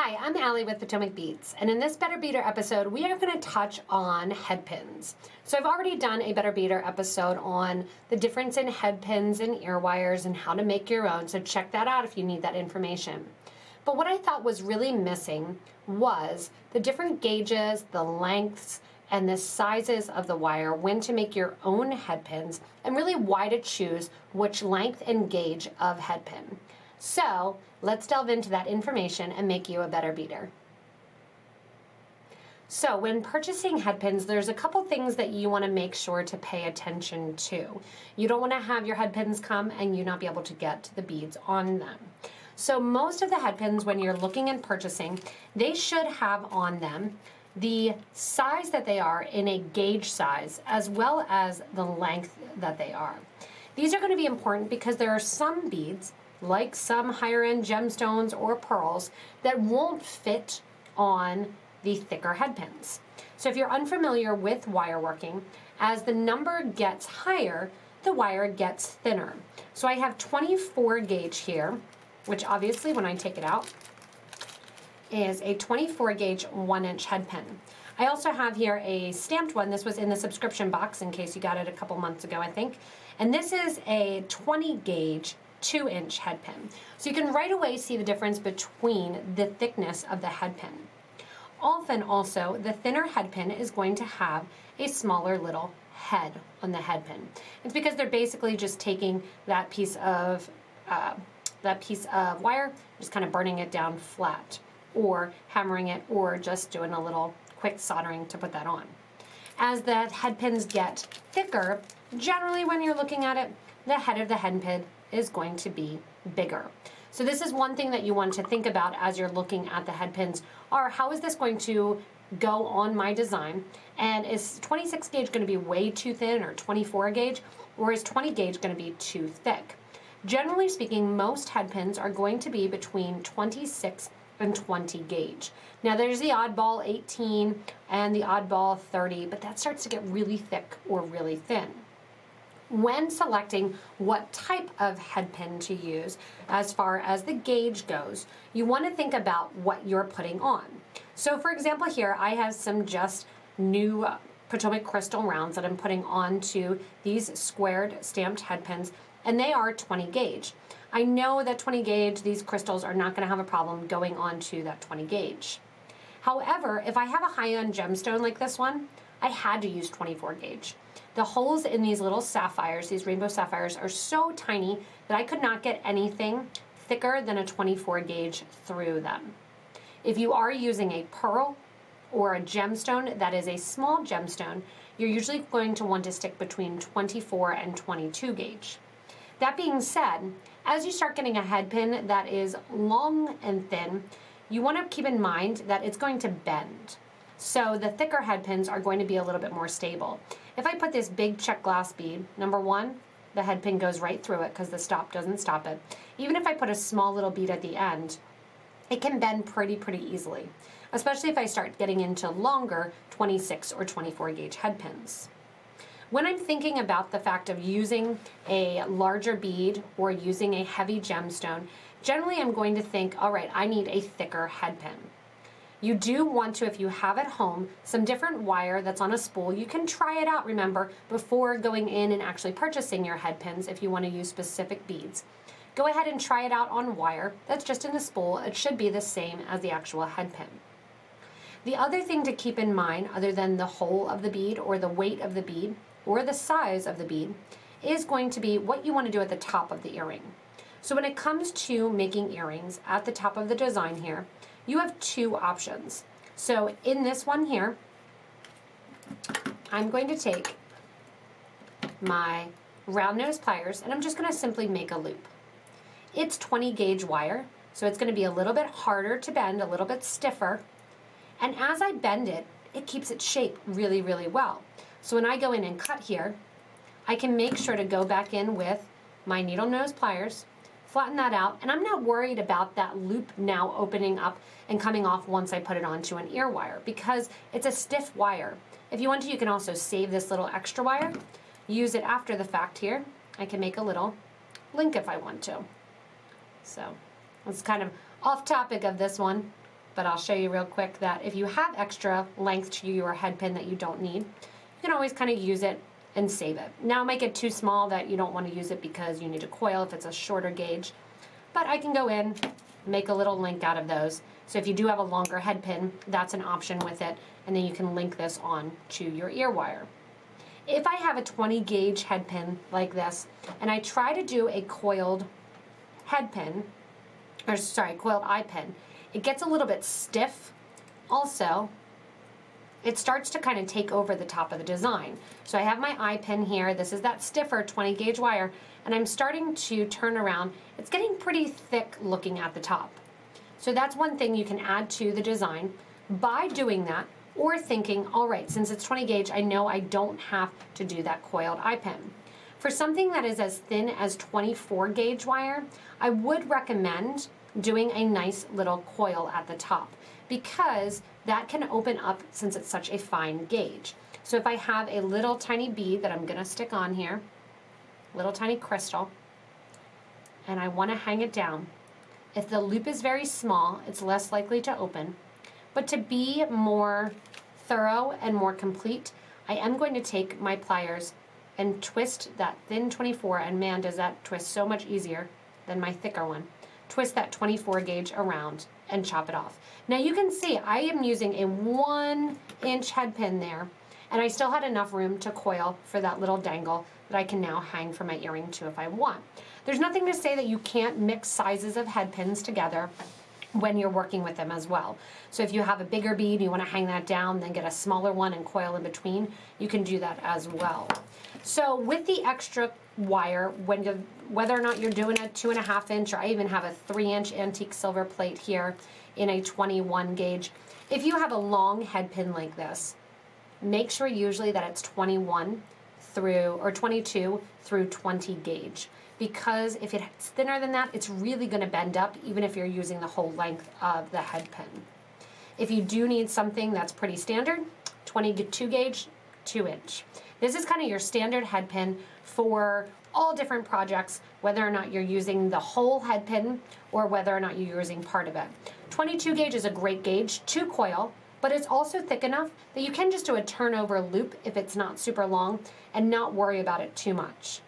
Hi, I'm Allie with PotomacBeads, and in this Better Beader episode, we are going to touch on headpins. So I've already done a Better Beader episode on the difference in headpins and ear wires and how to make your own, so check that out if you need that information. But what I thought was really missing was the different gauges, the lengths, and the sizes of the wire, when to make your own headpins, and really why to choose which length and gauge of headpin. So let's delve into that information and make you a better beater. So when purchasing headpins, there's a couple things that you want to make sure to pay attention to. You don't want to have your headpins come and you not be able to get the beads on them. So most of the headpins, when you're looking and purchasing, they should have on them the size that they are in a gauge size, as well as the length that they are. These are going to be important because there are some beads, like some higher end gemstones or pearls, that won't fit on the thicker headpins. So if you're unfamiliar with wire working, as the number gets higher, the wire gets thinner. So I have 24 gauge here, which obviously when I take it out is a 24 gauge 1-inch headpin. I also have here a stamped one. This was in the subscription box in case you got it a couple months ago, I think. And this is a 20 gauge 2-inch headpin. So you can right away see the difference between the thickness of the headpin. Often also, the thinner headpin is going to have a smaller little head on the headpin. It's because they're basically just taking that piece of wire, just kind of burning it down flat, or hammering it, or just doing a little quick soldering to put that on. As the headpins get thicker, generally when you're looking at it, the head of the headpin is going to be bigger. So this is one thing that you want to think about as you're looking at the headpins, are how is this going to go on my design, and is 26 gauge going to be way too thin, or 24 gauge, or is 20 gauge going to be too thick? Generally speaking, most headpins are going to be between 26 and 20 gauge. Now there's the oddball 18 and the oddball 30, but that starts to get really thick or really thin. When selecting what type of headpin to use, as far as the gauge goes, you want to think about what you're putting on. So for example here, I have some just new Potomac crystal rounds that I'm putting onto these squared stamped headpins, and they are 20 gauge. I know that 20 gauge, these crystals are not going to have a problem going onto that 20 gauge. However, if I have a high-end gemstone like this one, I had to use 24 gauge. The holes in these little sapphires, these rainbow sapphires, are so tiny that I could not get anything thicker than a 24 gauge through them. If you are using a pearl or a gemstone that is a small gemstone, you're usually going to want to stick between 24 and 22 gauge. That being said, as you start getting a headpin that is long and thin, you want to keep in mind that it's going to bend. So the thicker headpins are going to be a little bit more stable. If I put this big check glass bead, number one, the headpin goes right through it because the stop doesn't stop it. Even if I put a small little bead at the end, it can bend pretty easily, especially if I start getting into longer 26 or 24 gauge headpins. When I'm thinking about the fact of using a larger bead or using a heavy gemstone, generally I'm going to think, all right, I need a thicker headpin. You do want to, if you have at home some different wire that's on a spool, you can try it out, remember, before going in and actually purchasing your headpins if you want to use specific beads. Go ahead and try it out on wire that's just in the spool. It should be the same as the actual headpin. The other thing to keep in mind, other than the hole of the bead or the weight of the bead or the size of the bead, is going to be what you want to do at the top of the earring. So when it comes to making earrings at the top of the design here, you have two options. So in this one here, I'm going to take my round nose pliers and I'm just going to simply make a loop. It's 20 gauge wire, so it's going to be a little bit harder to bend, a little bit stiffer. And as I bend it, it keeps its shape really well. So when I go in and cut here, I can make sure to go back in with my needle nose pliers, flatten that out, and I'm not worried about that loop now opening up and coming off once I put it onto an ear wire because it's a stiff wire. If you want to, you can also save this little extra wire, use it after the fact here. I can make a little link if I want to. So it's kind of off topic of this one, but I'll show you real quick that if you have extra length to your head pin that you don't need, you can always kind of use it and save it. Now it might get too small that you don't want to use it because you need a coil if it's a shorter gauge, but I can go in, make a little link out of those. So if you do have a longer head pin, that's an option with it, and then you can link this on to your ear wire. If I have a 20 gauge head pin like this, and I try to do a coiled head pin, or sorry, coiled eye pin, it gets a little bit stiff. Also, it starts to kind of take over the top of the design. So I have my eye pin here. This is that stiffer 20 gauge wire, and I'm starting to turn around. It's getting pretty thick looking at the top. So that's one thing you can add to the design by doing that, or thinking, all right, since it's 20 gauge, I know I don't have to do that coiled eye pin. For something that is as thin as 24 gauge wire, I would recommend doing a nice little coil at the top, because that can open up since it's such a fine gauge. So if I have a little tiny bead that I'm gonna stick on here, little tiny crystal, and I wanna hang it down, if the loop is very small, it's less likely to open. But to be more thorough and more complete, I am going to take my pliers and twist that thin 24, and man, does that twist so much easier than my thicker one. Twist that 24 gauge around and chop it off. Now you can see I am using a 1-inch head pin there, and I still had enough room to coil for that little dangle that I can now hang from my earring to if I want. There's nothing to say that you can't mix sizes of head pins together when you're working with them as well. So if you have a bigger bead, you want to hang that down, then get a smaller one and coil in between, you can do that as well. So with the extra wire, whether or not you're doing a 2.5 inch, or I even have a 3-inch antique silver plate here in a 21 gauge, if you have a long head pin like this, make sure usually that it's 21 through, or 22 through 20 gauge. Because if it's thinner than that, it's really going to bend up even if you're using the whole length of the head pin. If you do need something that's pretty standard, 22 gauge, 2-inch. This is kind of your standard head pin for all different projects, whether or not you're using the whole head pin or whether or not you're using part of it. 22 gauge is a great gauge to coil, but it's also thick enough that you can just do a turnover loop if it's not super long and not worry about it too much.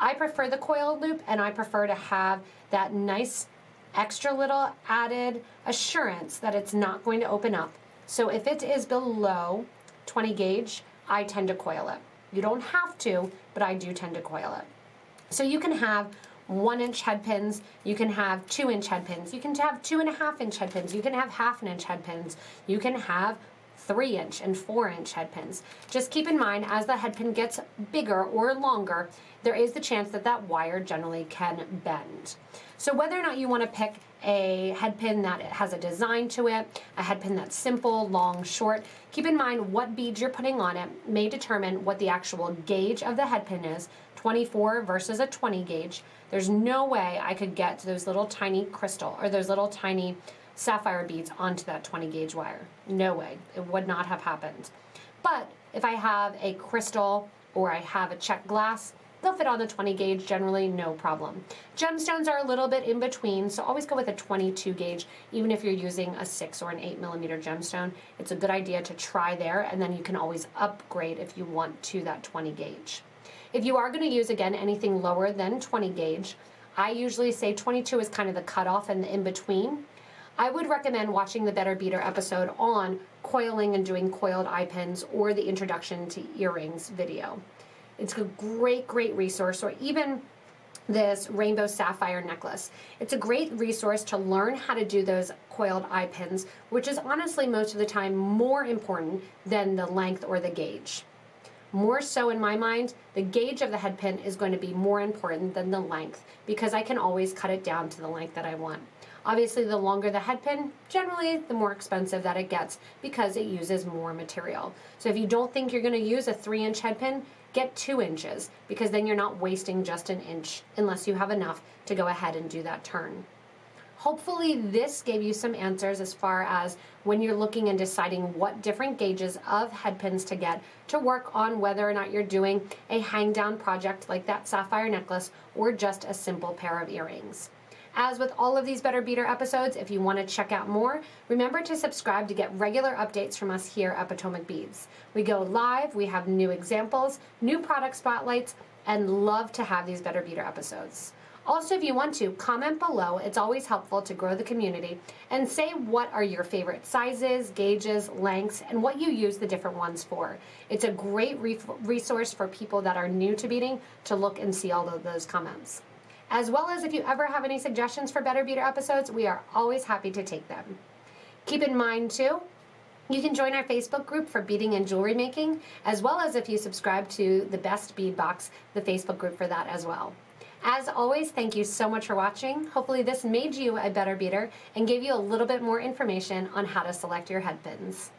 I prefer the coiled loop, and I prefer to have that nice extra little added assurance that it's not going to open up. So if it is below 20 gauge, I tend to coil it. You don't have to, but I do tend to coil it. So you can have 1-inch head pins, you can have 2-inch head pins, you can have 2.5-inch head pins, you can have 1/2-inch head pins, you can have 3-inch and 4-inch head pins. Just keep in mind, as the head pin gets bigger or longer, there is the chance that that wire generally can bend. So whether or not you want to pick a head pin that has a design to it, a head pin that's simple, long, short, keep in mind what beads you're putting on it may determine what the actual gauge of the head pin is, 24 versus a 20 gauge. There's no way I could get those little tiny crystal or those little tiny sapphire beads onto that 20 gauge wire. No way. It would not have happened. But if I have a crystal or I have a check glass, they'll fit on the 20 gauge generally, no problem. Gemstones are a little bit in between, so always go with a 22 gauge, even if you're using a 6 or an 8mm gemstone. It's a good idea to try there, and then you can always upgrade if you want to that 20 gauge. If you are going to use, again, anything lower than 20 gauge, I usually say 22 is kind of the cutoff and the in-between. I would recommend watching the Better Beader episode on coiling and doing coiled eye pins, or the introduction to earrings video. It's a great, great resource, or even this rainbow sapphire necklace. It's a great resource to learn how to do those coiled eye pins, which is honestly most of the time more important than the length or the gauge. More so in my mind, the gauge of the head pin is going to be more important than the length, because I can always cut it down to the length that I want. Obviously, the longer the head pin, generally the more expensive that it gets because it uses more material. So if you don't think you're going to use a 3-inch head pin, get 2 inches, because then you're not wasting just an inch unless you have enough to go ahead and do that turn. Hopefully this gave you some answers as far as when you're looking and deciding what different gauges of head pins to get to work on whether or not you're doing a hang down project like that sapphire necklace or just a simple pair of earrings. As with all of these Better Beader episodes, if you want to check out more, remember to subscribe to get regular updates from us here at Potomac Beads. We go live, we have new examples, new product spotlights, and love to have these Better Beader episodes. Also, if you want to, comment below. It's always helpful to grow the community, and say what are your favorite sizes, gauges, lengths, and what you use the different ones for. It's a great resource for people that are new to beading to look and see all of those comments. As well as if you ever have any suggestions for Better Beader episodes, we are always happy to take them. Keep in mind too, you can join our Facebook group for beading and jewelry making, as well as if you subscribe to the Best Bead Box, the Facebook group for that as well. As always, thank you so much for watching. Hopefully this made you a better beader and gave you a little bit more information on how to select your head pins.